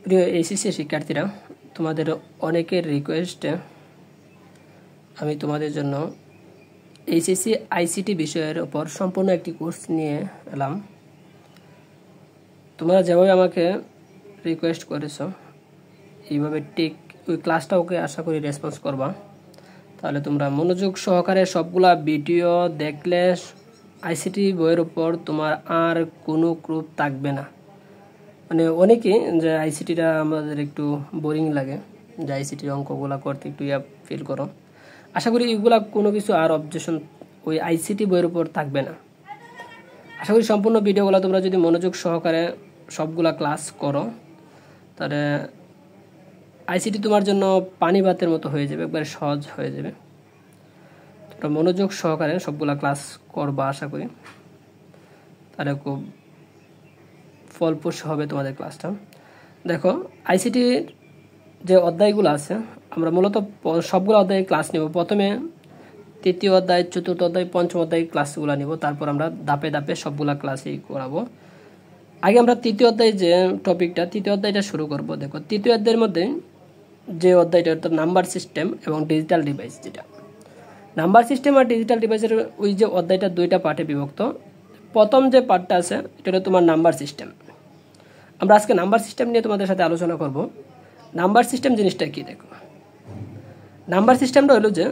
প্রিয় এইচএসসি শিক্ষার্থীরা, তোমাদের অনেকের রিকোয়েস্টে আমি তোমাদের জন্য এইচএসসি আইসিটি বিষয়ের উপর সম্পূর্ণ একটি কোর্স নিয়ে এলাম। তোমরা যেভাবে আমাকে রিকোয়েস্ট করেছো এইভাবে ঠিক ওই ক্লাসটাকে আশা করি রেসপন্স করবা। তাহলে তোমরা মনোযোগ সহকারে সবগুলা ভিডিও দেখলে আইসিটি বইয়ের উপর তোমার আর কোনো গ্রুপ থাকবে না। মানে অনেকেই যে আইসিটিটা আমাদের একটু বোরিং লাগে, যে আইসিটির অঙ্কগুলো করতে একটু ফিল করো। আশা করি এগুলা কোনো কিছু আর অবজেকশন ওই আইসিটি বইয়ের উপর থাকবে না। আশা করি সম্পূর্ণ ভিডিওগুলো তোমরা যদি মনোযোগ সহকারে সবগুলা ক্লাস করো তাহলে আইসিটি তোমার জন্য পানি ভাতের মতো হয়ে যাবে, একবারে সহজ হয়ে যাবে। তোমরা মনোযোগ সহকারে সবগুলা ক্লাস করবা, আশা করি তাহলে খুব ফলপ্রসূ হবে তোমাদের ক্লাসটা। দেখো, আইসিটির যে অধ্যায়গুলো আছে আমরা মূলত সবগুলো অধ্যায়ে ক্লাস নেব। প্রথমে তৃতীয় অধ্যায়, চতুর্থ অধ্যায়, পঞ্চম অধ্যায় ক্লাসগুলো নেব, তারপর আমরা ধাপে ধাপে সবগুলা ক্লাসই করাবো। আগে আমরা তৃতীয় অধ্যায় যে টপিকটা, তৃতীয় অধ্যায়টা শুরু করব। দেখো, তৃতীয় অধ্যায়ের মধ্যে যে অধ্যায়টা অর্থাৎ নাম্বার সিস্টেম এবং ডিজিটাল ডিভাইস, যেটা নাম্বার সিস্টেম আর ডিজিটাল ডিভাইসের ওই যে অধ্যায়টা দুইটা পার্টে বিভক্ত। প্রথম যে পার্টটা আছে এটা হলো তোমার নাম্বার সিস্টেম। আমরা আজকে নাম্বার সিস্টেম নিয়ে তোমাদের সাথে আলোচনা করব। নাম্বার সিস্টেম জিনিসটা কি? দেখো, নাম্বার সিস্টেমটা হলো যে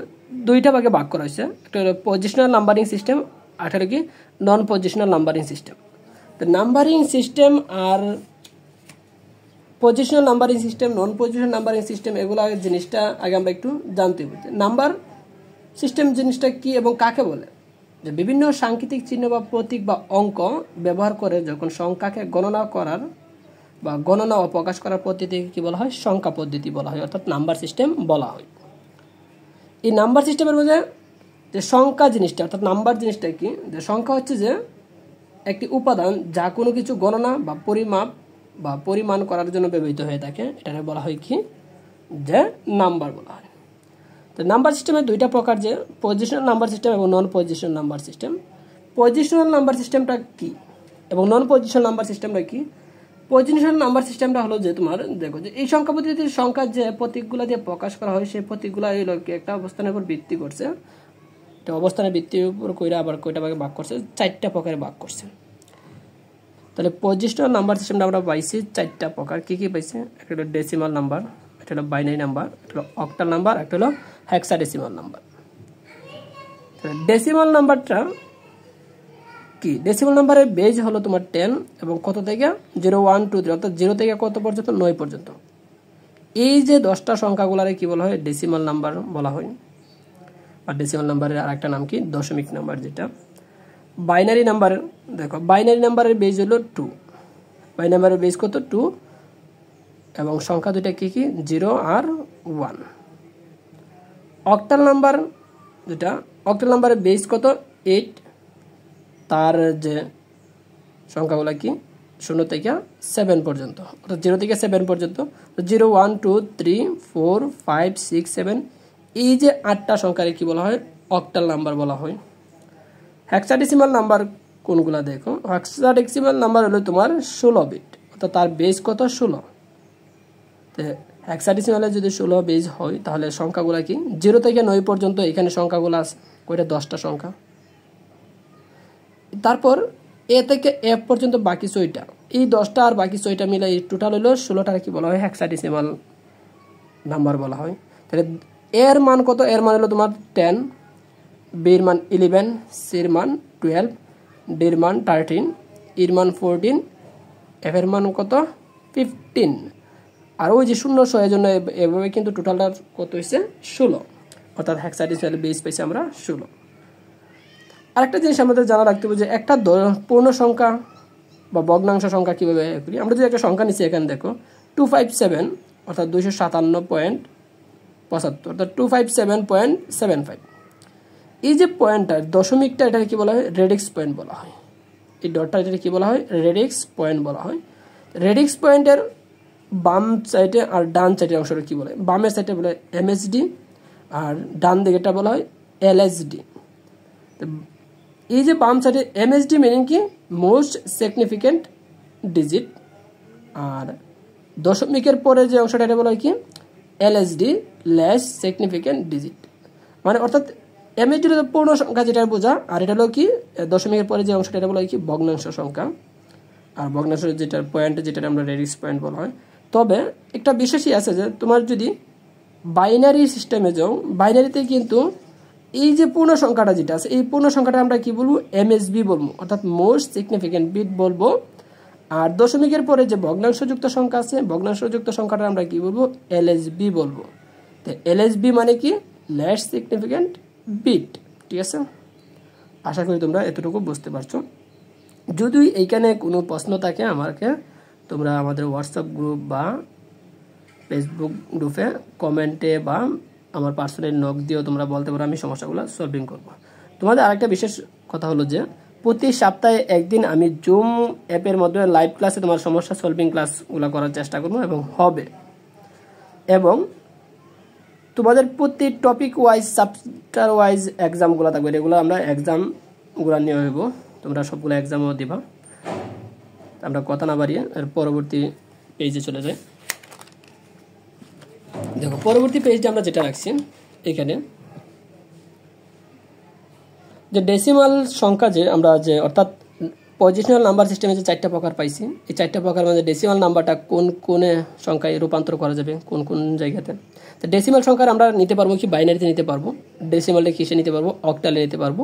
দুইটা ভাগে ভাগ করা হয়েছে। একটা হলো পজিশনাল নাম্বারিং সিস্টেম, আর একটা হলো কি নন পজিশনাল নাম্বারিং সিস্টেম। তো নাম্বারিং সিস্টেম আর positional numbering system, non positional numbering system, এগুলো জিনিসটা আগে আমরা একটু জানতে হবে। নাম্বার সিস্টেম জিনিসটা কি এবং কাকে বলে? যে বিভিন্ন সাংকেতিক চিহ্ন বা প্রতীক বা অঙ্ক ব্যবহার করে যখন সংখ্যাকে গণনা করার বা গণনা ও প্রকাশ করার পদ্ধতিকে কি বলা হয়? সংখ্যা পদ্ধতি বলা হয়, অর্থাৎ নাম্বার সিস্টেম বলা হয়। এই নাম্বার সিস্টেমের মধ্যে যে সংখ্যা জিনিসটা অর্থাৎ নাম্বার জিনিসটা কি? যে সংখ্যা হচ্ছে যে একটি উপাদান যা কোনো কিছু গণনা বা পরিমাপ বা পরিমাণ করার জন্য ব্যবহৃত হয়ে থাকে, এটাকে বলা হয় কি? যে নাম্বার বলা হয়। তো নাম্বার সিস্টেমের দুইটা প্রকার, যে পজিশনাল নাম্বার সিস্টেম এবং নন positional number system. Positional number সিস্টেমটা কি এবং নন পজিশনাল নাম্বার সিস্টেমটা কি? পজিশনাল নাম্বার সিস্টেমটা হলো যে তোমার দেখো যে এই সংখ্যা পদ্ধতির সংখ্যার যে প্রতীকগুলো দিয়ে প্রকাশ করা হয়, সেই প্রতীকগুলো এই লোককে একটা অবস্থানের উপর ভিত্তি করছে, একটা অবস্থানের ভিত্তির উপর কইরা আবার কয়টা ভাগে ভাগ করছে, চারটা প্রকারে ভাগ করছে। তাহলে পজিশনাল নাম্বার সিস্টেমটা আমরা পাইছি চারটা প্রকার। কি কি পাইছে? একটা হলো ডেসিমাল নাম্বার, একটা হলো বাইনারি নাম্বার, একটা হলো অক্টাল নাম্বার, একটা হলো হেক্সাডেসিমাল নাম্বার। ডেসিমাল নাম্বারটা কি? ডেসিমাল নাম্বারের বেজ হলো তোমার 10 এবং কত থেকে 0, 1, 2, 3, অর্থাৎ 0 থেকে কত পর্যন্ত? 9 পর্যন্ত। এই যে 10টা সংখ্যাগুলারে কি বলা হয়? ডেসিমাল নাম্বার বলা হয়। আর ডেসিমাল নাম্বারের আরেকটা নাম কি? দশমিক নাম্বার, যেটা বাইনারি নাম্বার। দেখো, বাইনারি নাম্বারের বেজ হলো 2। বাইনারি নাম্বারের বেজ কত? 2 এবং সংখ্যা দুইটা কি কি? 0 আর 1। অক্টাল নাম্বার, যেটা অক্টাল নাম্বারের বেজ কত? 8। তার যে সংখ্যাগুলো কি? 0 থেকে 7 পর্যন্ত, অর্থাৎ 0 থেকে 7 পর্যন্ত। 0, 1, 2, 3, 4, 5, 6, 7, এই যে 8টা সংখ্যারে কি বলা হয়? অক্টাল নাম্বার বলা হয়। হেক্সাডেসিমাল নাম্বার কোনগুলা? দেখো, হেক্সাডেসিমাল নাম্বার হলো তোমার 16 বিট, অর্থাৎ তার বেজ কত? 16। তো হেক্সাডেসিমালে যদি 16 বেজ হয় তাহলে সংখ্যাগুলা কি? 0 থেকে 9 পর্যন্ত এখানে সংখ্যাগুলো আছে কয়টা? 10টা সংখ্যা। তারপর এ থেকে এফ পর্যন্ত বাকি 6টা, এই 10টা আর বাকি 6টা মিলে এই টোটাল হলো 16টাকে কি বলা হয়? হেক্সাডেসিমাল নাম্বার বলা হয়। তাহলে এর মান কত? এর মান হলো তোমার 10, বির মান 11, সির মান 12, ডির মান 13, ইর মান 14, এফ এর মান কত? 15। আর ওই যে 0 এর জন্য এভাবে কিন্তু টোটালটা কত হয়েছে? 16, অর্থাৎ হেক্সাডেসিমাল বেস পেয়েছি আমরা 16। আরেকটা জিনিস আমাদের জানা রাখতে হবে যে একটা পূর্ণ সংখ্যা বা ভগ্নাংশ সংখ্যা কীভাবে করি। আমরা যদি একটা সংখ্যা নিচ্ছি, এখানে দেখো 257, অর্থাৎ 257.75, অর্থাৎ 257.75। এই যে পয়েন্টটা, দশমিকটা, এটাকে কি বলা হয়? রেডিক্স পয়েন্ট বলা হয়। এই ডটটা এটাকে কি বলা হয়? রেডিক্স পয়েন্ট বলা হয়। রেডিক্স পয়েন্টের বাম সাইডে আর ডান সাইডের অংশটা কি বলে? বামের সাইডে বলে এমএসডি আর ডান দিকেটা বলা হয় এলএসডি। এই যে বাম সাইডে এমএসডি মিনিং কি? মোস্ট সিগনিফিকেন্ট ডিজিট, আর দশমিকের পরে যে অংশটা এটা বলা হয় কি এলএসডি লেস সিগনিফিক্যান্ট ডিজিট, মানে অর্থাৎ এমএসডি হলো পূর্ণ সংখ্যা যেটা বোঝা, আর এটা হলো কি দশমিকের পরে যে অংশটা এটা বলা হয় কি ভগ্নাংশ সংখ্যা, আর ভগ্নাংশ যেটা পয়েন্ট যেটা আমরা রেডিক্স পয়েন্ট বলা হয়। তবে একটা বিশেষই আছে যে তোমার যদি বাইনারি সিস্টেমে যাও, বাইনারিতে কিন্তু এই যে পূর্ণ সংখ্যাটা যেটা আছে এই পূর্ণ সংখ্যাটা আমরা কি বলবো এমএসবি বলবো, অর্থাৎ মোস্ট সিগনিফিক্যান্ট বিট বলবো। আর দশমিকের পরে যে ভগ্নাংশযুক্ত সংখ্যা আছে ভগ্নাংশযুক্ত সংখ্যাটা আমরা কি বলবো এলএসবি বলবো। তো এলএসবি মানে কি লেস সিগনিফিক্যান্ট বিট, ঠিক আছে। আশা করি তোমরা এতটুকু বুঝতে পারছো। যদি এইখানে কোনো প্রশ্ন থাকে আমাকে তোমরা আমাদের হোয়াটসঅ্যাপ গ্রুপ বা ফেসবুক গ্রুপে কমেন্টে বা আমার পার্সোনাল নক দিয়েও তোমরা বলতে পারো, আমি সমস্যাগুলো সলভিং করব। তোমাদের আরেকটা বিশেষ কথা হলো যে প্রতি সপ্তাহে একদিন আমি জুম অ্যাপের মধ্যে লাইভ ক্লাসে তোমার সমস্যা সলভিং ক্লাসগুলো করার চেষ্টা করবো এবং হবে, এবং তোমাদের প্রতি টপিক ওয়াইজ চ্যাপ্টার ওয়াইজ এক্সামগুলো থাকবে, এগুলো আমরা এক্সামগুলো নিয়ে হইব, তোমরা সবগুলো এক্সামও দিবা। আমরা কথা না বাড়িয়ে এর পরবর্তী পেজে চলে যাই। দেখো পরবর্তী পেজটা আমরা যেটা রাখছি এখানে যে ডেসিমাল সংখ্যা যে আমরা যে অর্থাৎ পজিশনাল নাম্বার সিস্টেমে যে 4টা প্রকার পাইছি, এই 4টা প্রকার মধ্যে ডেসিমাল নাম্বারটা কোন কোন সংখ্যায় রূপান্তর করা যাবে কোন কোন জায়গাতে। তো ডেসিমাল সংখ্যা আমরা নিতে পারবো কি বাইনারিতে নিতে পারবো, ডেসিমালটা কিসে নিতে পারবো অক্টালে নিতে পারবো,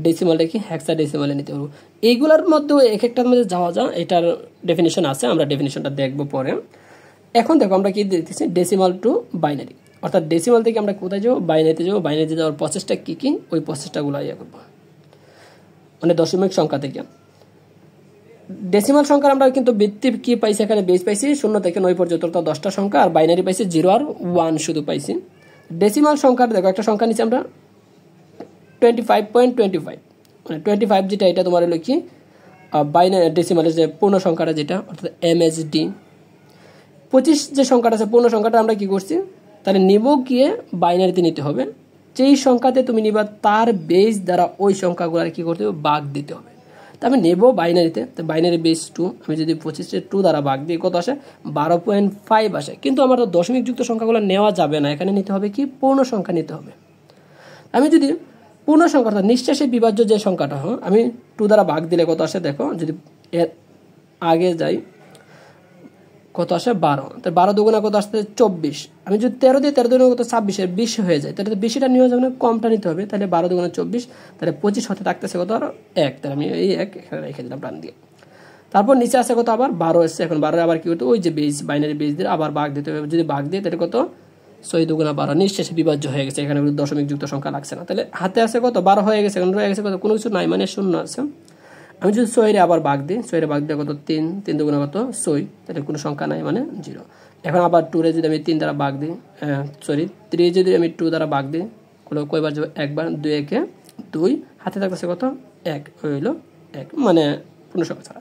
ডেসিমালটা কি হেক্সা ডেসিমালে নিতে পারবো। এইগুলোর মধ্যে এক একটার মধ্যে যাওয়া যায়, এটার ডেফিনেশন আছে, আমরা ডেফিনেশনটা দেখবো পরে। এখন দেখো আমরা কি দেখতেছি ডেসিমাল টু বাইনারি, অর্থাৎ ডেসিমাল থেকে আমরা কোথায় যাবো বাইনারিতে যাবো, বাইনারিতে যাওয়ার প্রসেসটা কী কী ওই প্রসেসটাগুলো ইয়ে করবো, মানে দশমিক সংখ্যা থেকে। ডেসিমাল সংখ্যার আমরা কিন্তু বৃত্তি কি পাইছি এখানে বেস পাইছি 0 থেকে 9 পর্যন্ত, অর্থাৎ 10টা সংখ্যা, আর বাইনারি পাইছি 0 আর 1 শুধু পাইছি। ডেসিমাল সংখ্যার দেখো একটা সংখ্যা নিচ্ছি আমরা 25.25, মানে 25 যেটা এটা তোমার হলো কি বাইনারি ডেসিমালের যে পূর্ণ সংখ্যাটা যেটা অর্থাৎ এমএসডি। 25 যে সংখ্যাটা আছে পূর্ণ সংখ্যাটা আমরা কি করছি তাহলে নিব গিয়ে বাইনারিতে নিতে হবে, যেই সংখ্যাতে তুমি নিবা তার বেস দ্বারা ওই সংখ্যাগুলো কি করতে হবে ভাগ দিতে হবে। তো আমি নেব বাইনারিতে, তো বাইনারি বেস 2, আমি যদি 25 2 দ্বারা ভাগ দিই কত আসে 12.5 আসে, কিন্তু আমার তো দশমিক যুক্ত সংখ্যাগুলো নেওয়া যাবে না, এখানে নিতে হবে কি পূর্ণ সংখ্যা নিতে হবে। আমি যদি পূর্ণ সংখ্যা অর্থাৎ নিঃশেষে বিভাজ্য যে সংখ্যাটা হয় আমি 2 দ্বারা ভাগ দিলে কত আসে দেখো, যদি এর আগে যাই কত আসে 12, তো 12 দুগুণা কত আসছে 24, আমি যদি 13 দিই 13 দুগুণা কত 26 20 হয়ে যায়, তাহলে 20টা নিয়ে যাবে না কমটা নিতে হবে, তাহলে 12 দুগুণা 24, তাহলে 25 হতে থাকতেছে কত আর 1, তাহলে আমি এই 1 এখানে রেখে দিলাম প্রাণ দিয়ে। তারপর নিচে আসে কত আবার 12 এসছে, এখন 12 আবার কি করতে ওই যে বেস বাইনারি বেস দিয়ে আবার ভাগ দিতে হবে, যদি ভাগ দিয়ে তাহলে কত 6 দুগুণা 12 নিঃশেষে বিভাজ্য হয়ে গেছে, এখানে দশমিক যুক্ত সংখ্যা লাগছে না, তাহলে হাতে আসে কত 12 হয়ে গেছে, এখন রয়ে গেছে কত কোনো কিছু নাই মানে 0 আছে। আমি যদি 6 আবার ভাগ দিই 6 ভাগ দিয়ে কত 3 3 দুগুণা কত 6, তাহলে কোনো সংখ্যা নাই মানে 0। এখন আবার 2 যদি আমি 3 দ্বারা ভাগ দিই 3 যদি আমি 2 দ্বারা ভাগ দিই কয়বার যাবে একবার, 2 একে 2, হাতে থাকতেছে কত 1 হইল 1, মানে পূর্ণ সংখ্যা ছাড়া।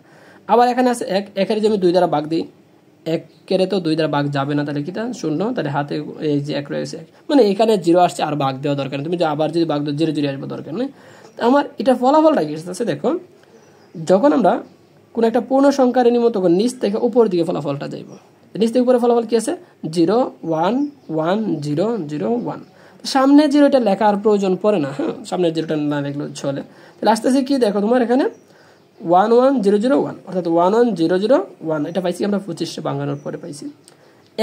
আবার এখানে আছে 1, একের যদি আমি 2 দ্বারা ভাগ দিই 1 তো 2 দ্বারা ভাগ যাবে না, তাহলে কি তা 0, তাহলে হাতে এই যে 1 রয়েছে 1, মানে এখানে 0 আসছে আর ভাগ দেওয়া দরকার নেই, তুমি আবার যদি ভাগ দাও 0 আসবে দরকার নেই। আমার এটা ফলাফলটা কি আছে দেখো, যখন আমরা কোনো একটা পূর্ণ সংখ্যার নিব তখন নিচ থেকে উপর দিকে ফলাফলটা যাইব, নিচ থেকে উপরে ফলাফল কি আছে 0 1 1 0 0 1, সামনে 0 এটা লেখার প্রয়োজন পড়ে না, হ্যাঁ সামনের 0টা না লিখলেও চলে। তাহলে আস্তে আস্তে কি দেখো তোমার এখানে 1 1 0 0 1, অর্থাৎ 1 1 0 0 1, এটা পাইছি আমরা 25 ভাঙানোর পরে পাইছি।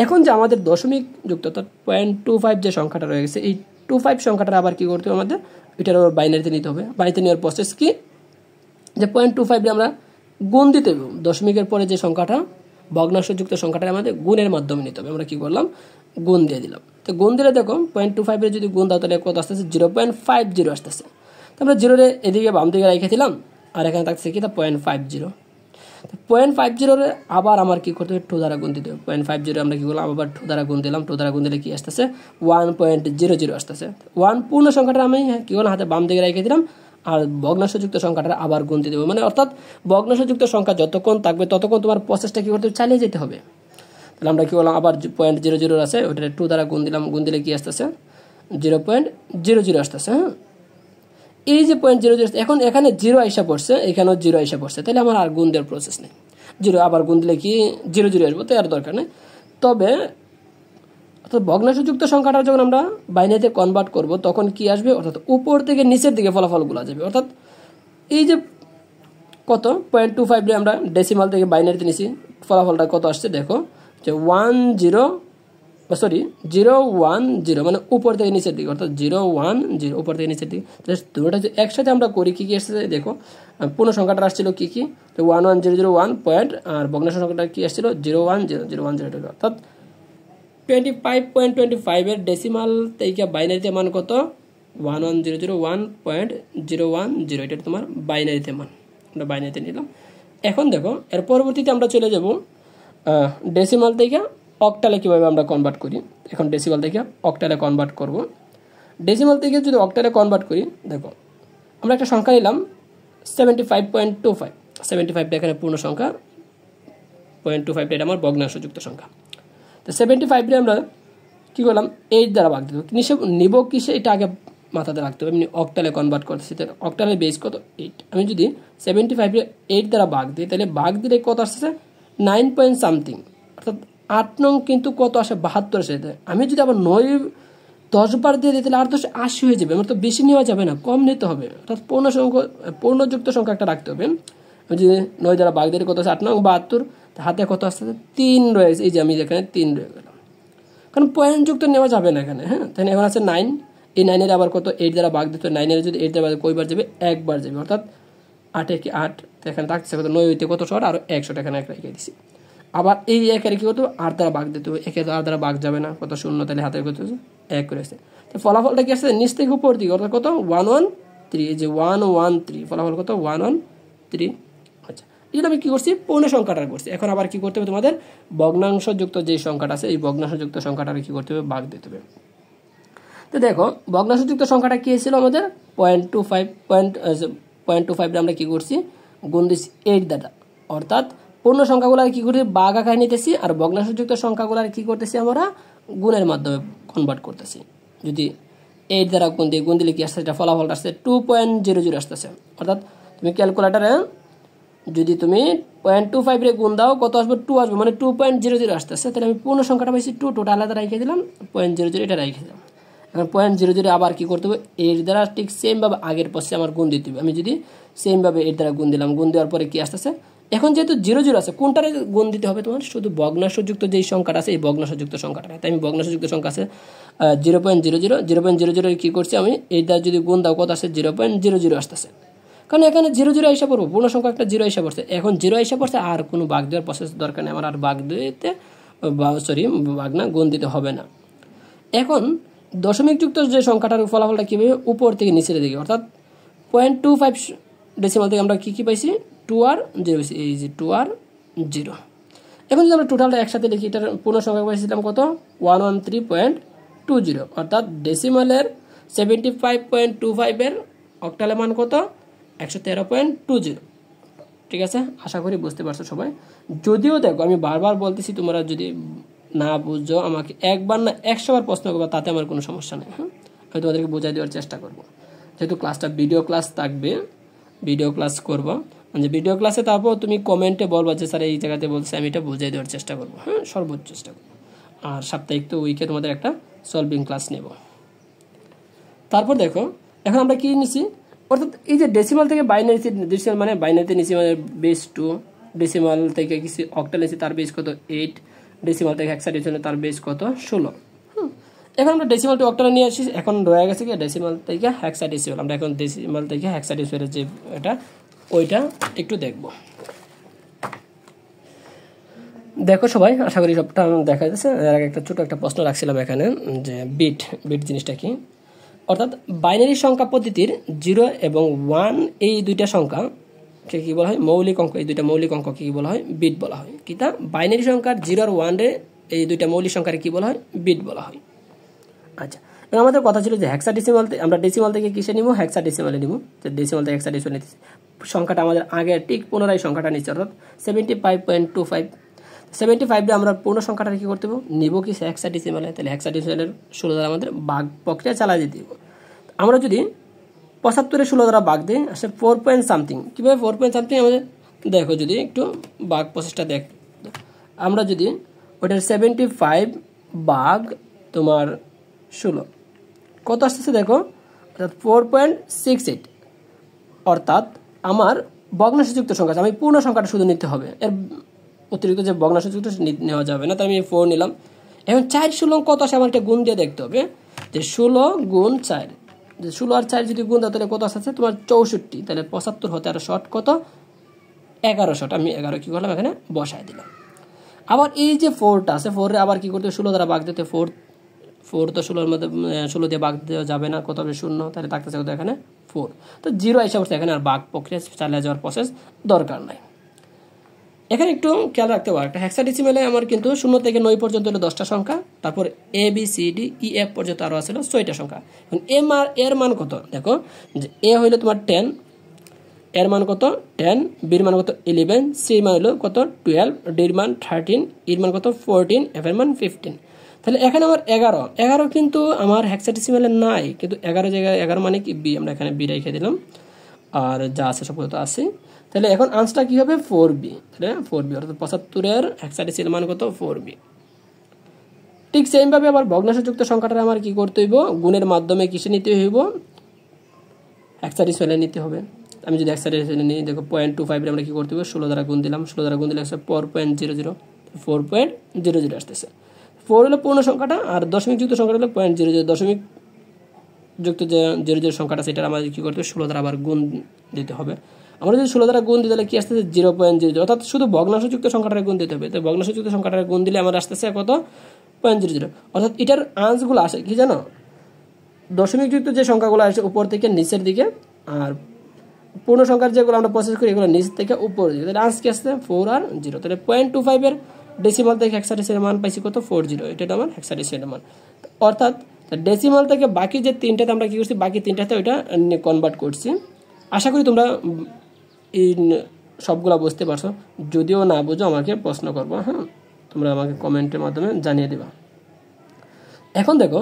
এখন যে আমাদের দশমিক যুক্ত অর্থাৎ 0.25 যে সংখ্যাটা রয়ে গেছে এই 25 সংখ্যাটা আবার কি করতে হবে আমাদের এটার আবার বাইনারিতে নিতে হবে। বাইনারিতে নেওয়ার প্রসেস কি যে 0.25 আমরা গুণ দিতে হবে, দশমিকের পরে যে সংখ্যাটা ভগ্নাংশযুক্ত সংখ্যাটা আমাদের গুণের মাধ্যমে নিতে হবে, আমরা কি করলাম গুণ দিয়ে দিলাম। তো গুণ দিলে দেখো 0.25 এর যদি গুণ দাও তাহলে কত আসতেছে 0.50 আসতেছে, তো আমরা 0 এদিকে বাম দিকে রেখে দিলাম আর এখানে থাকছে কি তা 0.50, 0.50 আবার আমার কি করতে হবে 2 দ্বারা গুণ দিতে হবে। 0.50 আমরা কি করলাম আবার 2 দ্বারা গুণ দিলাম, 2 দ্বারা গুণ দিলে কি আসতেছে 1.00 আসতেছে। 1 পূর্ণ সংখ্যাটা আমি কি করলাম হাতে বাম দিকে রেখে দিলাম আর ভগ্নাংশযুক্ত সংখ্যাটা আবার গুণ দিয়ে দেবো, মানে অর্থাৎ ভগ্নাংশযুক্ত সংখ্যা যতক্ষণ থাকবে ততক্ষণ তোমার প্রসেসটা কি করতে চালিয়ে যেতে হবে। তাহলে আমরা কি করলাম আবার 0.00 আছে ওটা 2 দ্বারা গুণ দিলাম, গুণ দিলে কি আসতেছে 0.00 আসতেছে। হ্যাঁ এই যে 0.00 এখন এখানে 0 আইসা পড়ছে, এখানেও 0 আইসা পড়ছে, তাহলে আমার আর গুণ দেওয়ার প্রসেস নেই, 0 আবার গুণ দিলে কি 0 0 আসবো, তো আর দরকার নেই। তবে অর্থাৎ ভগ্নাংশযুক্ত সংখ্যাটা যখন আমরা বাইনারিতে কনভার্ট করব তখন কি আসবে, অর্থাৎ উপর থেকে নিচের দিকে ফলাফলগুলো যাবে। অর্থাৎ এই যে কত 0.25 আমরা ডেসিমাল থেকে বাইনারিতে নিছি, ফলাফলটা কত আসছে দেখো, যে 010 মানে উপর থেকে নিচের দিকে, অর্থাৎ 010 উপর থেকে নিচের দিকে। দুটোটা যে একসাথে আমরা করি কি কি আসছে দেখো, পূর্ণ সংখ্যাটা আসছিল কি কি, 11001 পয়েন্ট, আর ভগ্নাংশ সংখ্যাটা কি আসছিল 010 অর্থাৎ 25.25 এর ডেসিমাল থেকে বাইনারিতে মান কত 11001.010, এটা তোমার বাইনারিতে মান, আমরা বাইনারিতে নিলাম। এখন দেখো এর পরবর্তীতে আমরা চলে যাব ডেসিমাল থেকে অক্টালে কিভাবে আমরা কনভার্ট করি। এখন ডেসিমাল থেকে অক্টালে কনভার্ট করব। ডেসিমাল থেকে যদি অক্টালে কনভার্ট করি, দেখো আমরা একটা সংখ্যা নিলাম 75.25, 75টা এখানে পূর্ণ সংখ্যা, 0.25 এটা আমার ভগ্নাংশযুক্ত সংখ্যা। তো 75 আমরা কী করলাম 8 দ্বারা ভাগ দেবো, নিব কিসে এটা আগে মাথাতে রাখতে হবে। এমনি অক্টালে কনভার্ট করতেছি, তাহলে অক্টালের বেস কত 8, আমি যদি 75 8 দ্বারা ভাগ দিই তাহলে ভাগ দিলে কত আসছে 9 পয়েন্ট সামথিং, অর্থাৎ 8 নং কিন্তু কত আসে 72 আসে। আমি যদি আবার 9-10 বার দিয়ে দিই তাহলে 8-10 80 হয়ে যাবে, আমার তো বেশি নেওয়া যাবে না, কম নিতে হবে, অর্থাৎ পূর্ণযুক্ত সংখ্যা একটা রাখতে হবে। আমি যদি 9 দ্বারা ভাগ দিলে কত আছে 8 নং 72, হাতে কত আসছে 3 রয়েছে, এই যে আমি এখানে 3 রয়ে গেলাম, কারণ পয়েন্ট যুক্ত নেওয়া যাবে না এখানে। হ্যাঁ, তাহলে এখন আছে 9, এই 9-এর আবার কত 8 দ্বারা ভাগ দিতে, 9-এর যদি 8 দ্বারা কয়বার যাবে, একবার যাবে, অর্থাৎ 8 কি 8, এখানে থাকছে কত 9 হইতে কত শর্ট, আর 100 এখানে এক রেখে দিছি। আবার এই 1-এর কি করতে হবে 8 দ্বারা ভাগ দিতে হবে, 1-এর 8 দ্বারা ভাগ যাবে না, কত 0, তাহলে হাতে কত 1 করেছে। তো ফলাফলটা কি আসছে নিচ থেকে উপর দিকে, অর্থাৎ কত 113, এই যে 113 ফলাফল কত 113। আচ্ছা, এটা আমি কি করছি পূর্ণ সংখ্যাটা করছি। এখন আবার কি করতে হবে তোমাদের ভগ্নাংশযুক্ত যে সংখ্যাটা আছে এই ভগ্নাংশযুক্ত সংখ্যাটা কি করতে হবে ভাগ দিতে হবে। তো দেখো ভগ্নাংশযুক্ত সংখ্যাটা কি ছিল আমাদের 0.25 আমরা কি করছি গুণ দিচ্ছি 8 দ্বারা, অর্থাৎ পূর্ণ সংখ্যাগুলো কি করছি ভাগ আকারে নিতেছি, আর ভগ্নাংশযুক্ত সংখ্যাগুলো কি করতেছি আমরা গুণের মাধ্যমে কনভার্ট করতেছি। যদি 8 দ্বারা গুণ দিলে কি আসছে, এটা ফলাফলটা আসছে 2.00 আসতেছে। অর্থাৎ তুমি ক্যালকুলেটারে যদি তুমি 0.25 গুণ দাও কত আসবে 2 আসবে, মানে 2.00 আসতেছে। তাহলে আমি পূর্ণ সংখ্যাটা পাইছি 2, টোটাল আলাদা রেখে দিলাম 0.00, এটা রেখে দিলাম। এখন 0.00 আবার কি করতে হবে 8 দ্বারা ঠিক সেম ভাবে আগের পাশে আমার গুণ দিতে হবে। আমি যদি সেম ভাবে 8 দ্বারা গুণ দিলাম, গুণ দেওয়ার পরে কি আসতেছে, এখন যেহেতু 00 আছে কোনটারে গুণ দিতে হবে তোমার শুধু ভগ্নাংশযুক্ত যেই সংখ্যাটা আছে এই ভগ্নাংশযুক্ত সংখ্যাটা, তাই আমি ভগ্নাংশযুক্ত সংখ্যা আছে 0.00 কি করছি আমি 8 দ্বারা যদি গুণ দাও কত আসছে 0.00 আসতেছে, কারণ এখানে 00 আইসা পড়বো, পূর্ণ সংখ্যা একটা 0 আইসা পড়ছে, এখন 0 আইসা পড়ছে, আর কোনো ভাগ দেওয়ার প্রসেস দরকার নেই আমার, আর ভাগ দিতে ভাগ না গুণ দিতে হবে না। এখন দশমিক যুক্ত যে সংখ্যাটার ফলাফলটা কি হবে উপর থেকে নিচের দিকে, অর্থাৎ 0.25 ডেসিমাল থেকে আমরা কি পাইছি 2R0, এই যে 2R0। এখন যদি আমরা টোটালটা একসাথে লিখি, এটার পূর্ণ সংখ্যা পাইছিলাম কত 113.20, অর্থাৎ ডেসিমালের 75.25 এর অক্টালের মান কত 113.20। ঠিক আছে, আশা করি বুঝতে পারছো সবাই। যদিও দেখো আমি বারবার বলতেছি, তোমরা যদি না বুঝো আমাকে একবার না 100 বার প্রশ্ন করবা, তাতে আমার কোনো সমস্যা নেই। হ্যাঁ, আমি তোমাদেরকে বোঝাই দেওয়ার চেষ্টা করবো, যেহেতু ক্লাসটা ভিডিও ক্লাস থাকবে, ভিডিও ক্লাস করবো, যে ভিডিও ক্লাসে তারপর তুমি কমেন্টে বলবা যে স্যার এই জায়গাতে বলছে, আমি এটা বুঝাই দেওয়ার চেষ্টা করবো। হ্যাঁ, সর্বোচ্চ চেষ্টা করবো। আর সাপ্তাহিক তো উইকে তোমাদের একটা সলভিং ক্লাস নেব। তারপর দেখো এখন আমরা কি নিছি, অর্থাৎ এই যে ডেসিমাল থেকে বাইনারি, ডেসিমাল মানে বাইনারিতে নিছি মানে বেস 2, ডেসিমাল থেকে কিছু অক্টাল নিছি তার বেস কত 8, ডেসিমাল থেকে হেক্সাডেসিমাল তার বেস কত 16। এখন আমরা ডেসিমাল টু অক্টাল নিয়ে আসি, এখন রয়ে গেছে কি ডেসিমাল থেকে হেক্সাডেসিমাল। আমরা এখন ডেসিমাল থেকে হেক্সাডেসিমালের যে এটা ওইটা একটু দেখব। দেখো সবাই আশা করি সবটা দেখা যাচ্ছে। এর আগে একটা ছোট একটা প্রশ্ন রাখছিলাম এখানে যে বিট জিনিসটা কি, অর্থাৎ বাইনারি সংখ্যা পদ্ধতির 0 এবং 1 এই দুইটা সংখ্যা কি বলা হয় মৌলিক অঙ্ক, এই দুইটা মৌলিক অঙ্ক কি বলা হয় বিট বলা হয়। কি তা বাইনারি সংখ্যার 0 আর 1 রে এই দুইটা মৌলিক সংখ্যার কি বলা হয় বিট বলা হয়। আচ্ছা, আমাদের কথা ছিল যে হেক্সাডেসিমাল আমরা ডেসিমাল থেকে কিসে নিব হেক্সাডেসিমালে নিব, যে ডেসিমাল থেকে হেক্সাডেসিমাল নিতেছি। সংখ্যাটা আমাদের আগে ঠিক পুনরায় সংখ্যাটা নিচ্ছে, অর্থাৎ 75.25। 75 আমরা পূর্ণ সংখ্যাটা কি করতে হবে নিব কি হেক্সাডেসিমালে, তাহলে হেক্সাডেসিমালের 16 দ্বারা আমাদের ভাগ প্রক্রিয়া চালাই দিতে হবে। আমরা যদি 75 16 দ্বারা ভাগ দিই আসে 4 পয়েন্ট সামথিং। কীভাবে 4 পয়েন্ট সামথিং আমাদের দেখো, যদি একটু ভাগ প্রসেসটা দেখ, আমরা যদি ওটার 75 ভাগ তোমার 16 কত আসতেছে দেখো, অর্থাৎ 4.68। অর্থাৎ আমার ভগ্নাংশযুক্ত সংখ্যা আছে, আমি পূর্ণ সংখ্যাটা শুধু নিতে হবে, এর অতিরিক্ত যে ভগ্নাংশযুক্ত নেওয়া যাবে না। তাই আমি 4 নিলাম। এখন 4 16 কত আসে আমার এটা গুণ দিয়ে দেখতে হবে যে 16 গুণ 4, যে 16 আর 4 যদি গুণ দাও তাহলে কত আসছে তোমার 64, তাহলে 75 হতে আর শর্ট কত 11 শর্ট, আমি 11 কি করলাম এখানে বসায় দিলাম। আবার এই যে 4টা আছে, 4 এ আবার কি করতে 16 দ্বারা ভাগ দিতে, 4 তো 16 মধ্যে 16 দিয়ে ভাগ দেওয়া যাবে না, কত হবে 0, তাহলে থাকতেছে কত এখানে 4, তো 0 এসে পড়ছে, এখানে আর ভাগ প্রক্রিয়া চালিয়ে যাওয়ার প্রসেস দরকার নাই। এখানে একটু খেয়াল রাখতে পারো, একটা হেক্সাডেসিমালে আমার কিন্তু 0 থেকে 9 পর্যন্ত হলো 10টা সংখ্যা, তারপর A B C D E F পর্যন্ত আরও আছে 6টা সংখ্যা। এখন এর মান কত দেখো, যে এ হইলো তোমার 10, এর মান কত 10, বির মান কত 11, সির মান হলো কত 12, ডির মান 13, ইর মান কত 14, এফ এর মান 15। তাহলে এখানে আমার 11 কিন্তু আমার হেক্সাডেসিমালে নাই, কিন্তু 11 জায়গায় 11 মানে কি বি, আমরা এখানে বি রেখে দিলাম, আর যা আছে সব কত আছে। তাহলে এখন আনসারটা কি হবে 4b, তাহলে 4b অর্থাৎ 75 এর হেক্সাডেসিমাল মান কত 4b। ঠিক সেম ভাবে আবার ভগ্নাংশযুক্ত সংখ্যাটা আমার কি করতে হইব, গুণের মাধ্যমে কিসে নিতে হইব, হেক্সাডেসিমালে নিতে হবে। আমি যদি হেক্সাডেসিমালে নিই দেখো 0.25 এর আমরা কি করতে হবে 16 দ্বারা গুণ দিলাম, 16 দ্বারা গুণ দিলে আসছে 4.00 আসতেছে। 4 হলো পূর্ণ সংখ্যাটা, আর দশমিক যুক্ত সংখ্যাটা হলো 0.00, দশমিক যুক্ত যে 00 সংখ্যাটা সেটা আমাদের কি করতে হবে 16 দ্বারা আবার গুণ দিতে হবে। আমরা যদি 16 দ্বারা গুণ দিই তাহলে কি আসতেছে 0.00, অর্থাৎ শুধু ভগ্নাংশযুক্ত সংখ্যাটার গুণ দিতে হবে। তো ভগ্নাংশযুক্ত সংখ্যাটার গুণ দিলে আমার আসতেছে কত 0.00, অর্থাৎ এটার আংশগুলো আসে কি জানো, দশমিক যুক্ত যে সংখ্যাগুলো আসে উপর থেকে নিচের দিকে, আর পূর্ণ সংখ্যার যেগুলো আমরা প্রসেস করি এগুলো নিচ থেকে উপরের দিকে। তাহলে আংশ কি আসছে 4 আর 0, তাহলে 0.25 এর ডেসিমাল থেকে হেক্সাডেসিমাল মান পাইছি কত 40, এটা আমার হেক্সাডেসিমাল মান। অর্থাৎ ডেসিমাল থেকে বাকি যে তিনটাতে আমরা কি করছি, বাকি তিনটাতে ওইটা কনভার্ট করছি। আশা করি তোমরা এই সবগুলা বুঝতে পারছো, যদিও না বুঝো আমাকে প্রশ্ন করবো, হ্যাঁ তোমরা আমাকে কমেন্টের মাধ্যমে জানিয়ে দেবা। এখন দেখো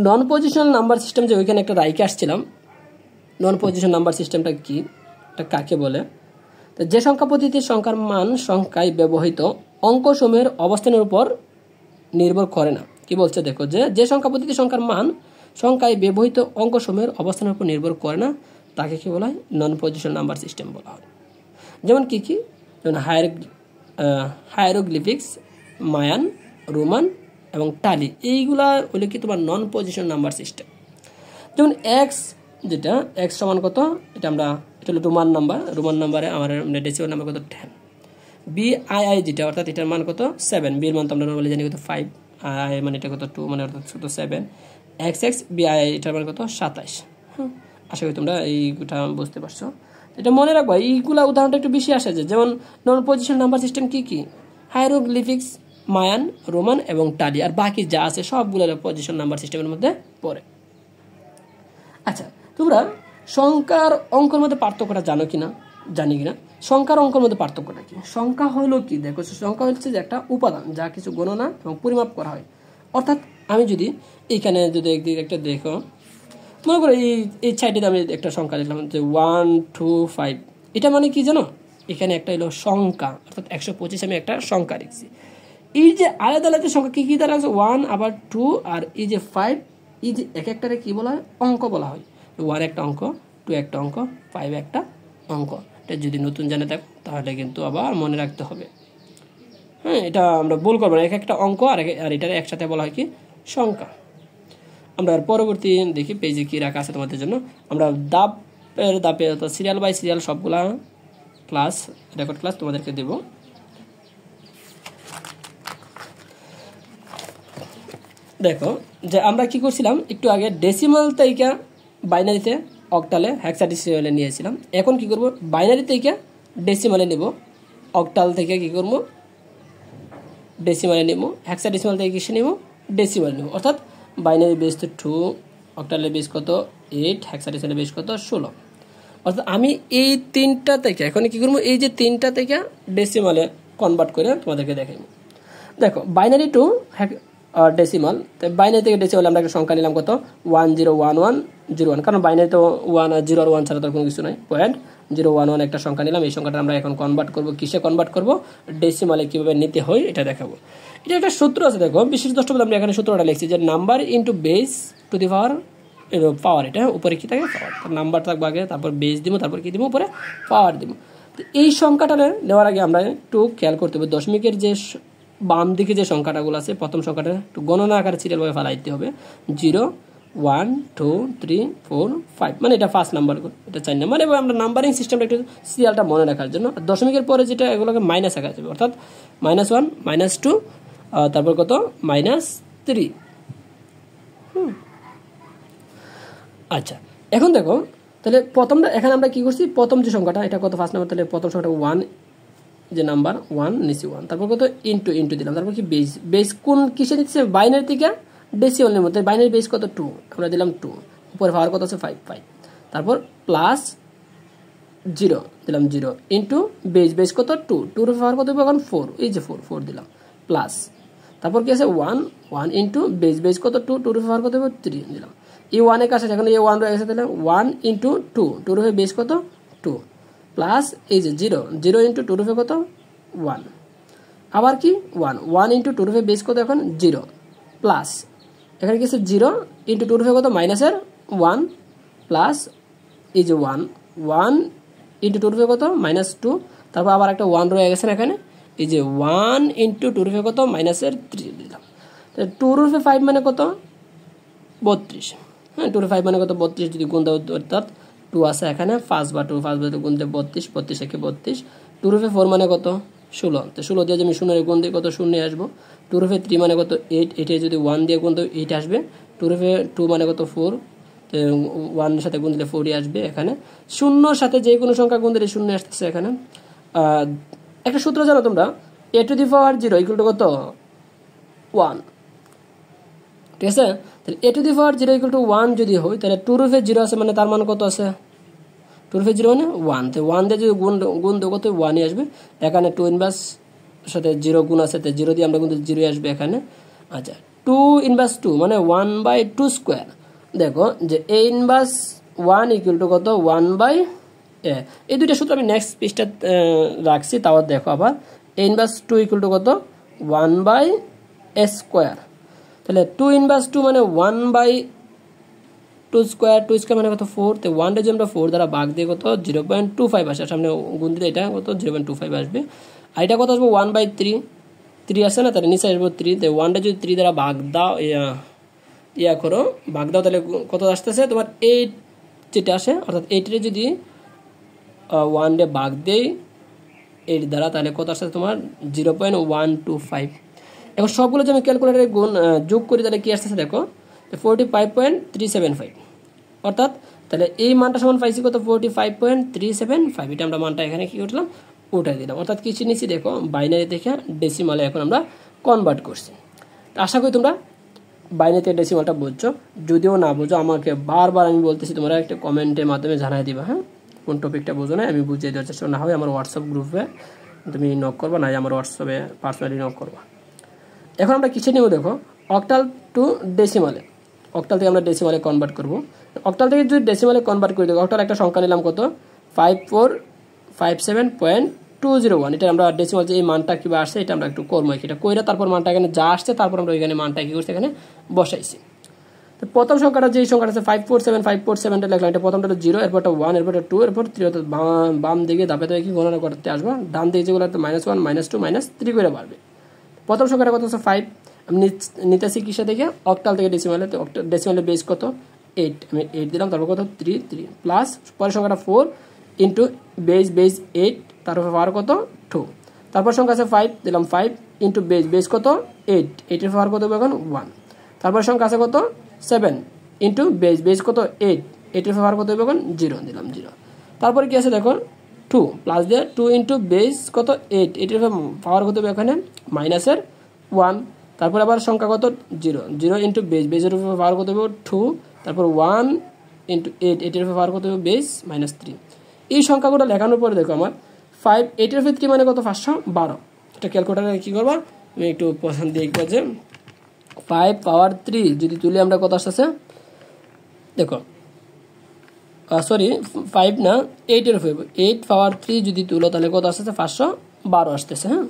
নন পজিশনাল নাম্বার সিস্টেম, যে ওইখানে একটা রাইকে আসছিলাম, নন পজিশন নাম্বার সিস্টেমটা কি, এটা কাকে বলে। তো যে সংখ্যা পদ্ধতির সংখ্যার মান সংখ্যায় ব্যবহৃত অঙ্কসমূহের অবস্থানের উপর নির্ভর করে না। কি বলছে দেখো, যে সংখ্যা পদ্ধতির সংখ্যার মান সংখ্যায় ব্যবহৃত অঙ্কসমূহের অবস্থানের উপর নির্ভর করে না, তাকে কি বলা হয় নন পজিশন নাম্বার সিস্টেম বলা হয়। যেমন কি কি, যেমন হায়ারোগ্লিফিক্স, মায়ান, রোমান এবং টালি, এইগুলা হলো কি তোমার নন পজিশন নাম্বার সিস্টেম। যেমন এক্স, যেটা এক্স সমান কত, এটা হলো রোমান নাম্বার, রোমান নাম্বারে আমার ডেসিমাল নাম্বার কত 10। বি আই আই যেটা, অর্থাৎ এটার মান কত 7, বির মান তো আমরা নর্মালি জানি কত 5, আই মানে এটা কত 2, মানে অর্থাৎ কত 7, এক্স এক্স বি আই এটার মান কত 27। আশা করি তোমরা এইটা বুঝতে পারছো। এটা মনে রাখবা, এইগুলা উদাহরণটা একটু বেশি আসে, যেমন নন পজিশন নাম্বার সিস্টেম কি কি, হায়ারোগ্লিফিক্স, মায়ান, রোমান এবং টালি, আর বাকি যা আছে সবগুলো পজিশন নাম্বার সিস্টেমের মধ্যে পড়ে। আচ্ছা, তোমরা সংখ্যার অঙ্কের মধ্যে পার্থক্যটা জানো কিনা, জানি কিনা, সংখ্যার অঙ্কের মধ্যে পার্থক্যটা কি। সংখ্যা হলো কি দেখো, সংখ্যা হচ্ছে যে একটা উপাদান যা কিছু গণনা এবং পরিমাপ করা হয়। অর্থাৎ আমি যদি এইখানে যদি একদিকে একটা দেখো, মনে করো এই সাইডে আমি একটা সংখ্যা লিখলাম যে 1 2 5, এটা মানে কি জানো, এখানে একটা হলো সংখ্যা, অর্থাৎ 125 আমি একটা সংখ্যা লিখছি। এই যে আলাদা আলাদা সংখ্যা কি কি দ্বারা আছে, 1 আবার 2 আর এই যে 5, এই যে এক একটারে কি বলা হয় অঙ্ক বলা হয়। 1 একটা অঙ্ক, 2 একটা অঙ্ক, 5 একটা অঙ্ক। এটা যদি নতুন জানে থাকো তাহলে কিন্তু আবার মনে রাখতে হবে, হ্যাঁ এটা আমরা ভুল করবো না, এক একটা অঙ্ক আর এটা একসাথে বলা হয় কি সংখ্যা। আমরা পরবর্তী দেখি পেজে কি রাখা আছে তোমাদের জন্য। আমরা দাপে সিরিয়াল বাই সিরিয়াল সবগুলা ক্লাস, রেকর্ড ক্লাস তোমাদেরকে দেব। দেখো যে আমরা কি করছিলাম একটু আগে, ডেসিমাল থেকে বাইনারিতে, অক্টালে, হেক্সাডেসিমালে নিয়েছিলাম। এখন কি করব, বাইনারি থেকে ডেসিমালে নেব, অক্টাল থেকে কি করব ডেসিমালে নেব, হেক্সাডেসিমাল থেকে কিসে নেব ডেসিমাল নেব। অর্থাৎ বাইনারি বেস তো 2, অক্টালের বেস কত 8, হেক্সাডেসিমালের বেস কত 16। অর্থাৎ আমি এই তিনটা থেকে এখন কি করব, এই যে তিনটা থেকে ডেসিমালে কনভার্ট করে তোমাদেরকে দেখাইব। দেখো বাইনারি টু ডেসিমাল, তো বাইনারি থেকে ডেসিমাল আমরা একটা সংখ্যা নিলাম কত 101101, কারণ বাইনারি তো 1 আর 0 আর 1 ছাড়া তো কোনো কিছু নাই, 011 একটা সংখ্যা নিলাম, এই সংখ্যাটা আমরা এখন কনভার্ট করব, কিসে কনভার্ট করব, ডেসিমালে কিভাবে নিতে হয় এটা দেখাবো। এটা একটা সূত্র আছে, দেখো বিশেষ দ্রষ্টব্য আমরা এখানে সূত্রটা লিখছি যে number into base to the power power, এটা উপরে কি থাকে পাওয়ার, নাম্বার থাকবে আগে, তারপর বেস দিব, তারপর কি দিব উপরে পাওয়ার দিব। তো এই সংখ্যাটা নেওয়ার আগে আমরা একটু খেয়াল করতে হবে, দশমিকের যে বাম দিকে যে সংখ্যাটাগুলো আছে, প্রথম সংখ্যাটা একটু গণনা আকারে সিরিয়ালভাবে ফেলাইতে হবে, 0 1 2 3 4 5, মানে এটা ফার্স্ট নাম্বার, এটা 4 নাম্বার, এবং আমরা নাম্বারিং সিস্টেমটা একটু সিরিয়ালটা মনে রাখার জন্য দশমিকের পরে যেটা এগুলোকে মাইনাস আঁকা যাবে, অর্থাৎ -1 -2 তারপর কত -3। আচ্ছা, এখন দেখো তাহলে প্রথমটা এখানে আমরা কি করছি, প্রথম যে সংখ্যাটা এটা কত ফার্স্ট নাম্বার, তাহলে প্রথম সংখ্যাটা 1 যে নাম্বার 1 নিচে 1, তারপর কত ইনটু দিলাম, তারপর কি বেস, বেস কোন কিসে দিচ্ছে, বাইনারি থেকে ডেসিমালের মধ্যে, বাইনারি বেস কত 2, আমরা দিলাম 2, উপরে পাওয়ার কত আছে 5, তারপর প্লাস 0 দিলাম 0 ইনটু বেস কত 2, 2 এর পাওয়ার কত হবে এখন 4, এই যে 4 দিলাম, প্লাস তারপর কি আছে 1 ইনটু বেস কত 2, 2 এর পাওয়ার কত হবে 3 দিলাম, এই 1 এর কাছে এখন এই 1 রয়ে গেছে, তাহলে 1 ইনটু 2, 2 এর বেস কত 2, প্লাস এই যে 0 ইনটু 2 এর কত 1, আবার কি 1 ইনটু 2 এর বেস কত এখন 0, প্লাস এখানে কি আছে 0 ইনটু 2 এর কত মাইনাসের 1, প্লাস এই যে 1 ইনটু 2 এর কত -2, তারপর আবার একটা 1 রয়ে গেছে এখানে, এই যে 1 ইনটু 2 এর কত -3 দিলাম, তাহলে 2/5 মানে কত 32, হ্যাঁ 2/5 মানে কত 32, যদি গুণ দাও অর্থাৎ 2 আছে এখানে 5 বা 2 গুণ দিয়ে 32 একে 32, 2/4 মানে কত 16, তো 16 দিয়ে আমি 0 গুণ দিয়ে কত 0 আসবো, 2/3 মানে কত 8, এটাই যদি 1 দিয়ে গুণ দাও 8 আসবে, 2/2 মানে কত 4, তো 1 এর সাথে গুণ দিলে 4ই আসবে, এখানে 0 সাথে যে কোনো সংখ্যা গুণ দিলে 0 আসতেছে এখানে। একটা সূত্র জানো তোমরা, a two the power 0 equal to কত 1, ঠিক আছে, তাহলে a two the power 0 equal to 1 যদি হয়, তাহলে 2/0 আছে, মানে তার মান কত আছে 2/0 মানে 1, তো 1 দিয়ে যদি গুণ দেবো কত 1ই আসবে, এখানে 2 ইনভার্স সাথে 0 গুণ আছে, তো 0 দিয়ে আমরা গুণ 0 আসবে এখানে। আচ্ছা 2 ইনভার্স 2 মানে 1/2 স্কোয়ার, দেখো যে a ইনভার্স 1 ইকুয়াল টু কত 1/a, এই দুইটা সূত্র আমি নেক্সট পেজটা রাখছি, তাও দেখো আবার a ইনভার্স 2 ইকুয়াল টু কত 1/a স্কোয়ার, তাহলে 2 ইনভার্স 2 মানে 1/2 স্কোয়ার, 2 স্কোয়ার মানে কত 4, তো 1 যদি আমরা 4 দ্বারা ভাগ দিয়ে কত 0.25 আসে, সামনে গুণ দিলে এটা কত 0.25 আসবে, আর এটা কত আসবে 1/3 আসে না, তাহলে নিচে আসবে 3, তো 1টা যদি 3 দ্বারা ভাগ দাও করো ভাগ দাও, তাহলে কত আসতেছে তোমার 8 যেটা আসে, অর্থাৎ 8 এর যদি 1 দিয়ে ভাগ দেই 8 দ্বারা, তাহলে কত আসছে তোমার 0.125। এখন সবগুলো যদি আমি ক্যালকুলেটারে যোগ করি তাহলে কি আসতেছে দেখো 45.375, অর্থাৎ তাহলে এই মানটা সমান পাইছি কত 45.375, এটা আমরা মানটা এখানে কি করলাম উঠাই দিলাম, অর্থাৎ কিছু নিচে দেখো বাইনারি থেকে ডেসিমালে এখন আমরা কনভার্ট করছি। আশা করি তোমরা বাইনারি থেকে ডেসিমালটা বুঝছো, যদিও না বুঝো আমাকে বারবার আমি বলতেছি তোমরা একটা কমেন্টের মাধ্যমে জানাই দিবা, হ্যাঁ কোন টপিকটা বুঝো না, আমি বুঝিয়ে দেওয়ার চেষ্টা, না হয় আমার হোয়াটসঅ্যাপ গ্রুপে তুমি নক করবা, না আমার হোয়াটসঅ্যাপে পার্সোনালি নক করবা। এখন আমরা কিসে নেব দেখো, অক্টাল টু ডেসিমালে, অক্টাল থেকে আমরা ডেসিমালে কনভার্ট করব, অক্টাল থেকে যদি ডেসিমালে কনভার্ট করে দেবো, অক্টাল একটা সংখ্যা নিলাম কত 5457.201, এটা আমরা ডেসিমাল যে এই মানটা কিবা আসছে এটা আমরা একটু করবো, এটা কইরা তারপর মানটা এখানে যা আসছে তারপর আমরা ওইখানে মানটা কি করছি এখানে বসাইছি। তো প্রথম সংখ্যাটা যে সংখ্যাটা আছে 547 লিখলাম, এটা প্রথমটা 0, এরপরটা 1, এরপরটা 2, এরপর 3, অর্থাৎ বাম দিকে ধাপে ধাপে কি গণনা করতে আসবো, ডান দিকে যেগুলো -1 -2 -3 করে বাড়বে। প্রথম সংখ্যাটা কত আছে 5, আমি নিতেছি কিসে থেকে অক্টাল থেকে ডেসিমালে, তো ডেসিমালের বেস কত 8, আমি 8 দিলাম, তারপর কত 3 প্লাস পরের সংখ্যাটা 4 ইন্টু বেস 8, তারপর পাওয়ার কত 2, তারপর সংখ্যা আছে 5 দিলাম 5 ইন্টু বেস কত 8, 8 এর পাওয়ার কত হবে এখন 1, তারপর সংখ্যা আছে কত 7 ইন্টু বেস কত 8, 8 এর পাওয়ার কত হবে এখন 0 দিলাম 0, তারপরে কি আছে দেখো 2 প্লাস দিয়ে 2 ইন্টু বেস কত 8, 8 এর পাওয়ার কত হবে এখানে -1, তারপর আবার সংখ্যা কত 0 ইন্টু বেসের উপর পাওয়ার কত হবে 2, তারপর 1 ইন্টু 8, 8 এর পাওয়ার কত হবে বেস -3। এই সংখ্যাগুলো লেখানোর পরে দেখো আমার 5 8 এর 3 মানে কত 512, এটা ক্যালকুলেটারে কি করবা আমি একটু পছন্দ দেখবো যে 5 পাওয়ার 3 যদি তুলি আমরা কত আসছে দেখো সরি 5 না 8 এর উপরে 8 পাওয়ার 3 যদি তুলো তাহলে কত আসতেছে 512 আসতেছে। হ্যাঁ,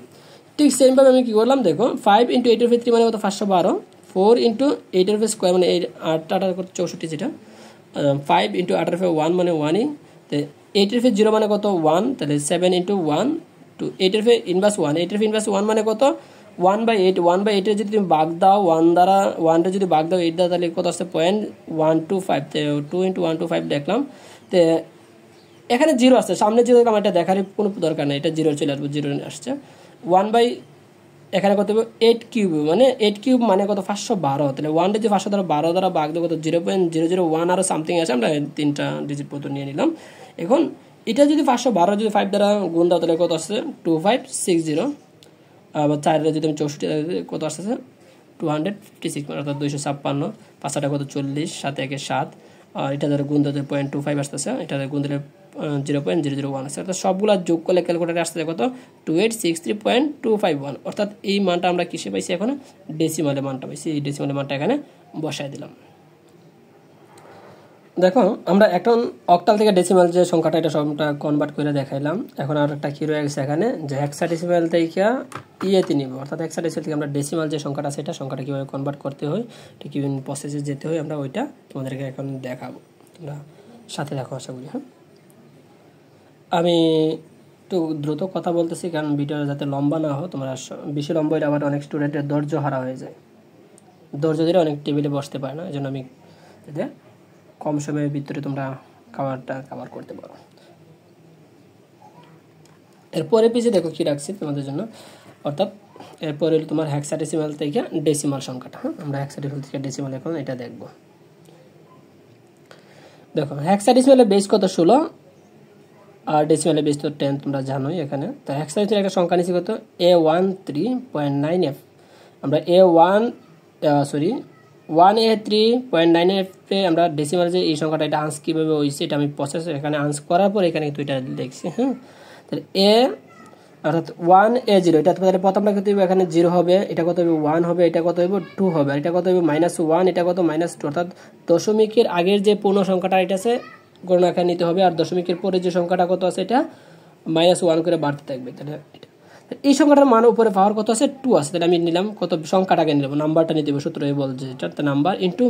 ঠিক সেম ভাবে আমি কি করলাম দেখো 5 × 8 এর উপরে 3 মানে কত 512, 4 × 8 এর উপরে স্কয়ার মানে 8 8 কত 64 যেটা, 5 × 8 এর উপরে 1 মানে 1ই, তো 8 এর উপরে 0 মানে কত 1, তাহলে 7 × 1 টু 8 এর উপরে ইনভার্স 1, 8 এর উপরে ইনভার্স 1 মানে কত 1/8, 1/8 এর যদি তুমি ভাগ দাও 1 দ্বারা, 1 টা যদি ভাগ দাও 8 দ্বারা তাহলে কত আসছে 0.125, তো 2 × 125 দেখলাম। তো এখানে 0 আসছে, সামনে 0 দেখলাম, এটা দেখার কোনো দরকার নেই, এটা 0 চলে আসবে, 0 আসছে 1 এখানে কত হবে 8 কিউব, মানে 8 কিউব মানে কত 512, তাহলে 1 যদি 512 দ্বারা ভাগ দাও কত 0.001 আরো সামথিং আছে, আমরা 3টা ডিজিট পর্যন্ত নিয়ে নিলাম। এখন এটা যদি 512 যদি 5 দ্বারা গুণ দাও তাহলে কত আসছে 2560, আবার 4 যদি আমি 64 কত আসছে 256, অর্থাৎ 256, 5 কত 40, 7 1 7, আর এটা ধরে গুণ দিলে 0.25 আসতেছে, এটা গুণ দিলে 0.001 আসছে, অর্থাৎ সবগুলা যোগ করলে ক্যালকুলেটারে আসছে কত 2863.251, অর্থাৎ এই মানটা আমরা কিসে পাইছি এখন ডেসিমালে মানটা পাইছি, এই ডেসিমালে মানটা এখানে বসাই দিলাম। দেখো আমরা এখন অক্টাল থেকে ডেসিমাল যে সংখ্যাটা এটা সবটা কনভার্ট করে দেখাইলাম। এখন আর একটা কি রয়ে গেছে এখানে যে হেক্সাডেসিমাল থেকে ইয়েতে নিব, অর্থাৎ হেক্সাডেসিমাল থেকে আমরা ডেসিমাল যে সংখ্যাটা সেটা সংখ্যাটা কীভাবে কনভার্ট করতে হয়, ঠিক বিভিন্ন প্রসেসে যেতে হয়, আমরা ওইটা তোমাদেরকে এখন দেখাবো, তোমরা সাথে দেখো আশা করি। হ্যাঁ, আমি একটু দ্রুত কথা বলতেছি কারণ ভিডিওটা যাতে লম্বা না হয়, তোমরা বেশি লম্বা হলে আবার অনেক স্টুডেন্টের ধৈর্য হারা হয়ে যায়, ধৈর্য ধরে অনেক টেবিলে বসতে পারে না, এই জন্য আমি যাতে কম সময়ের ভিতরে তোমরা খাবারটা কভার করতে পারো। এরপরে পিছে দেখো কি রাখছি তোমাদের জন্য, অর্থাৎ এরপরে তোমার হেক্সাডেসিমাল থেকে ডেসিমাল সংখ্যাটা। হ্যাঁ, আমরা হেক্সাডেসিমাল থেকে ডেসিমাল এখন এটা দেখব। দেখো হেক্সাডেসিমালের বেস কত 16 আর ডেসিমালের বেস তো 10 তোমরা জানোই এখানে। তো হেক্সাডেসিমাল একটা সংখ্যা নিচ্ছি কত A13.9F, আমরা A1 A3.9F আমরা ডেসিমাল যে এই সংখ্যাটা এটা আনস কীভাবে হয়েছে এটা আমি প্রসেস এখানে আনস করার পর এখানে কিন্তু এটা দেখছি। হ্যাঁ, তাহলে এ অর্থাৎ 1A0 এটা তাহলে প্রথমটা কত হবে এখানে 0 হবে, এটা কত হবে 1 হবে, এটা কত হবে 2 হবে, আর এটা কত হবে -1, এটা কত -2, অর্থাৎ দশমিকের আগের যে পূর্ণ সংখ্যাটা এটা আছে গণনা করে নিতে হবে, আর দশমিকের পরে যে সংখ্যাটা কত আছে এটা -1 করে বাড়তে থাকবে। তাহলে এই সংখ্যাটার মান উপরে পাওয়ার কত আছে 2 আছে, তাহলে আমি নিলাম কত সংখ্যাটাকে নিলাম, নাম্বারটা নিতে হবে, সূত্র বলছে এটা নাম্বার ইন্টু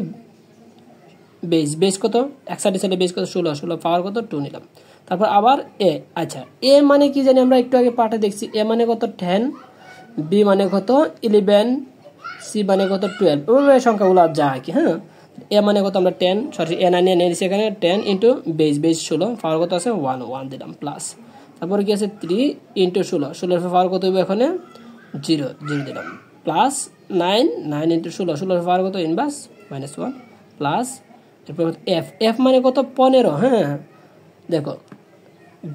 বেস, বেস কত হেক্সাডেসিমালের বেস কত 16 পাওয়ার কত 2 নিলাম। তারপর আবার এ, আচ্ছা এ মানে কি জানি আমরা একটু আগে পাঠে দেখছি, এ মানে কত 10, বি মানে কত 11, সি মানে কত 12, ওই সংখ্যাগুলো যায় কি। হ্যাঁ, এ মানে কত আমরা 10 সরি এ না নিয়ে নিয়েছি এখানে 10 ইন্টু বেস 16 পাওয়ার কত আছে 1 দিলাম প্লাস, তারপরে কি আছে 3 ইন্টু 16 পাওয়ার কত হবে এখানে 0 দিলাম প্লাস 9 ইন্টু 16 পাওয়ার কত ইনভার্স -1 প্লাস, এরপর এফ মানে কত 15। হ্যাঁ, দেখো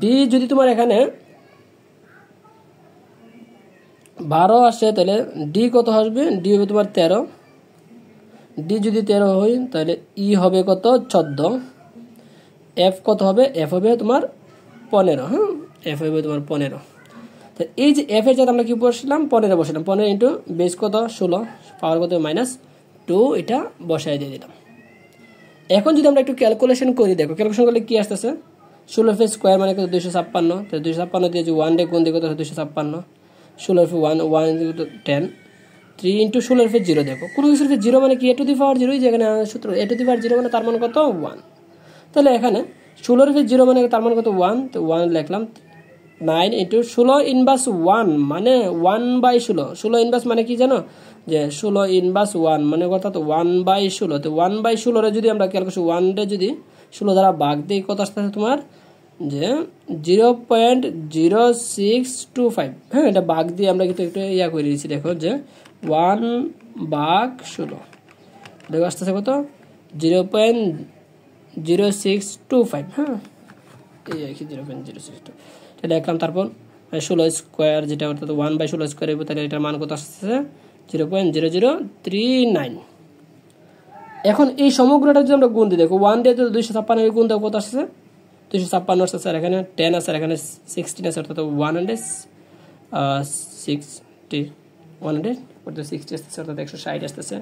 বি যদি তোমার এখানে 12 আসে তাহলে ডি কত আসবে, ডি হবে তোমার 13, ডি যদি 13 হয় তাহলে ই হবে কত 14, এফ কত হবে, এফ হবে তোমার 15। হ্যাঁ, এফ হবে তোমার 15। তো এই যে এফ এর জায়গায় আমরা কি বসলাম 15 বসালাম, 15 ইন্টু বেস কত 16 পাওয়ার কত -2, এটা বসাই দিয়ে দিলাম। এখন যদি আমরা একটু ক্যালকুলেশন করি, দেখো ক্যালকুলেশন করলে কি আসতেছে 16 স্কোয়ার মানে কত 256, তাহলে 256 দিয়ে যে 1 ডে গুণ দিয়ে কত 256, 16 1 10, 3 ইন্টু 16 0, দেখো কোনো কিছুর 0 মানে কি a⁴0, যেখানে সূত্র a⁴0 মানে তার মানে কত 1, তাহলে এখানে 16 0 মানে তার মানে কত 1, তো 1 লিখলাম 9 ইন্টু 16 ইনভার্স 1 মানে 1/16 ইনভার্স মানে কি জানো যে 16 ইনভার্স 1 মানে অর্থাৎ 1/16, তো 1/16 রে যদি আমরা ক্যালকুলেশন 1 রে যদি 16 দ্বারা ভাগ দিই কত আসতেছে তোমার যে 0.0625। হ্যাঁ, এটা ভাগ দিয়ে আমরা কিন্তু একটু ইয়া করে দিয়েছি, দেখো যে 1/16 দেখো আসতেছে কত 0.0625। হ্যাঁ, এই আর কি 0.062 এটা লিখলাম। তারপর 16 স্কোয়ার যেটা অর্থাৎ 1/16 স্কোয়ার হবে, তাহলে এটার মান কত আসছে 0.0039। এখন এই সমগ্রটা যদি আমরা গুণ দিই, দেখো 1 দিয়ে 256 গুণ দেবো কত আসছে 256 আসছে, আর এখানে 10 আছে, আর এখানে 16 আছে, অর্থাৎ 160 করতে 60 আসতেছে অর্থাৎ 160 আসতেছে,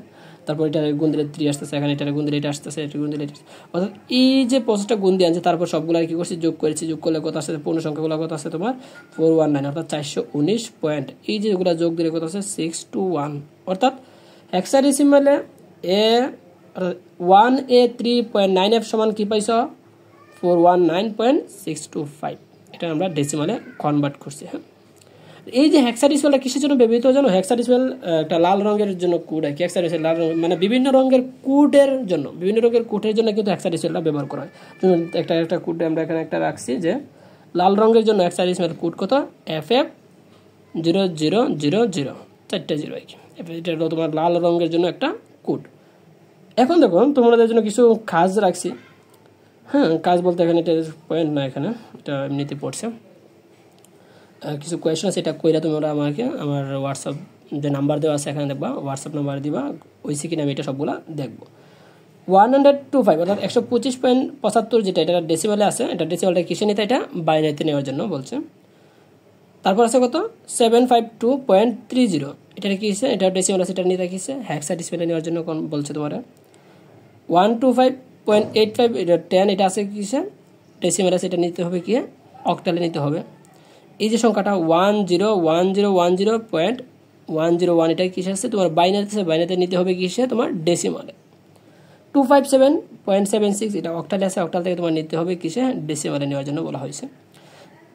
তারপর এটা গুণ দিলে 3 আসতেছে, এখানে এটা গুণ দিলে এটা আসতেছে, এটা গুণ দিলে এটা, অর্থাৎ এই যে প্রসেসটা গুণ দিয়ে আনছে তারপর সবগুলো কি করছি যোগ করেছি, যোগ করলে কত আসছে পূর্ণ সংখ্যাগুলো কত আছে তোমার 419 অর্থাৎ 419 পয়েন্ট, এই যে এগুলো যোগ দিলে কত আছে 621 অর্থাৎ হেক্সাডেসিমালে এ 1A3.9F সমান কি পাইছ 419.625, এটা আমরা ডেসিমালে কনভার্ট করছি। হ্যাঁ, এই যে হেক্সাডেসিমালটা কিসের জন্য ব্যবহৃত জানো? হেক্সাডেসিমাল একটা লাল রঙের জন্য কোড আর কি, হেক্সাডেসিমাল লাল রঙ মানে বিভিন্ন রঙের কোডের জন্য, বিভিন্ন রঙের কোডের জন্য কিন্তু হেক্সাডেসিমালটা ব্যবহার করা হয়। যেমন একটা কোড আমরা এখানে একটা রাখছি যে লাল রঙের জন্য হেক্সাডেসিমাল কোড কত FF0000, 4টা 0 আর কি, এটা হলো তোমার লাল রঙের জন্য একটা কোড। এখন দেখো তোমাদের জন্য কিছু কাজ রাখছি। হ্যাঁ, কাজ বলতে এখানে এটা পয়েন্ট না, এখানে এটা এমনিতে পড়ছে, কিছু কোয়েশন আছে, এটা কইরা তোমরা আমাকে আমার হোয়াটসঅ্যাপ যে নাম্বার দেওয়া আছে এখানে দেখবা, হোয়াটসঅ্যাপ নাম্বার দিবা, ওইসি কিনা আমি এটা সবগুলো দেখবো। 125 অর্থাৎ 125.75 যেটা এটা ডেসিমালে আছে, এটা ডেসিমালটা কিসে নিতে, এটা বাইনারিতে নেওয়ার জন্য বলছে। তারপর আছে কত 752.30, এটা কি আছে, এটা ডেসিমাল আছে, এটা নিতে কিসে হেক্সাডেসিমালে নেওয়ার জন্য বলছে তোমার। 125.85 এটা 10, এটা আছে কিসে ডেসিমাল আছে, এটা নিতে হবে কি অক্টালে নিতে হবে। এই যে সংখ্যাটা 101010.101, এটা কিসে আছে তোমার বাইনারিতে, বাইনারিতে নিতে হবে কিসে তোমার ডেসিমালে। 257.76 এটা অক্টালে আছে, অক্টাল থেকে তোমার নিতে হবে কিসে ডেসিমালে নেওয়ার জন্য বলা হয়েছে।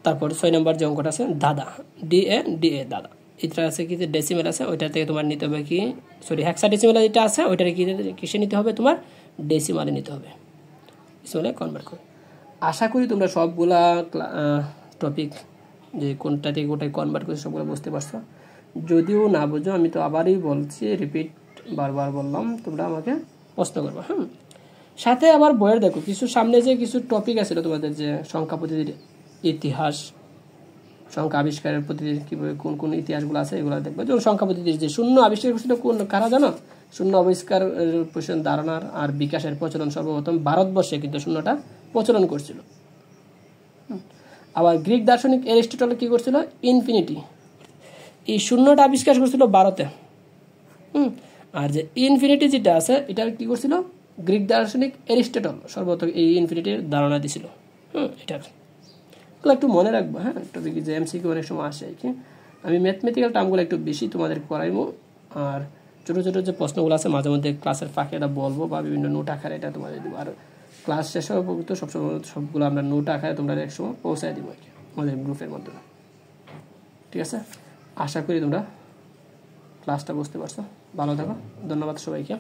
তারপর 6 নম্বর যে অঙ্কটা আছে দাদা DA দাদা, এটা আছে কি ডেসিমাল আছে, ওইটা থেকে তোমার নিতে হবে কি সরি হেক্সাডেসিমাল যেটা আছে ওইটার কি কিসে নিতে হবে তোমার ডেসিমালে নিতে হবে, ডেসিমালে কনভার্ট করে। আশা করি তোমরা সবগুলা টপিক যে কোনটা থেকে কোনটাই কনভার্ট করে সবগুলো বুঝতে পারছো। যদিও না বুঝো আমি তো আবারই বলছি, রিপিট বারবার বললাম, তোমরা আমাকে প্রশ্ন করবা। হ্যাঁ, সাথে আবার বইয়ের দেখো কিছু সামনে যে কিছু টপিক আছে তোমাদের যে সংখ্যা পদ্ধতির ইতিহাস, সংখ্যা আবিষ্কারের পদ্ধতি কীভাবে কোন কোন ইতিহাসগুলো আছে এগুলো দেখবে। যেমন সংখ্যা পদ্ধতির যে শূন্য আবিষ্কার করছিল কোন কারা জানো? শূন্য আবিষ্কার ধারণার আর বিকাশের প্রচলন সর্বপ্রথম ভারতবর্ষে কিন্তু শূন্যটা প্রচলন করছিল। আবার গ্রিক দার্শনিক অ্যারিস্টটল কি করছিল ইনফিনিটি, এই শূন্যটা আবিষ্কার করছিল ভারতে। আর যে ইনফিনিটি যেটা আছে এটা কি করছিল গ্রিক দার্শনিক অ্যারিস্টটল সর্বপ্রথম এই ইনফিনিটির ধারণা দিছিল। এটার একটু মনে রাখবো। হ্যাঁ, টপিক যে এমসিকিউ অনেক সময় আসে কি, আমি ম্যাথমেটিক্যাল টার্মগুলো একটু বেশি তোমাদের করাইবো, আর ছোটো ছোটো যে প্রশ্নগুলো আছে মাঝে মধ্যে ক্লাসের ফাঁকে এটা বলবো বা বিভিন্ন নোট আকারে এটা তোমাদের দেবো। আর ক্লাস শেষ হওয়ার পর তো সবগুলো আমরা নোট আকারে তোমরা একসময় পৌঁছায় দিব আর কি আমাদের গ্রুপের মাধ্যমে। ঠিক আছে, আশা করি তোমরা ক্লাসটা বুঝতে পারছো। ভালো থাকো, ধন্যবাদ সবাইকে।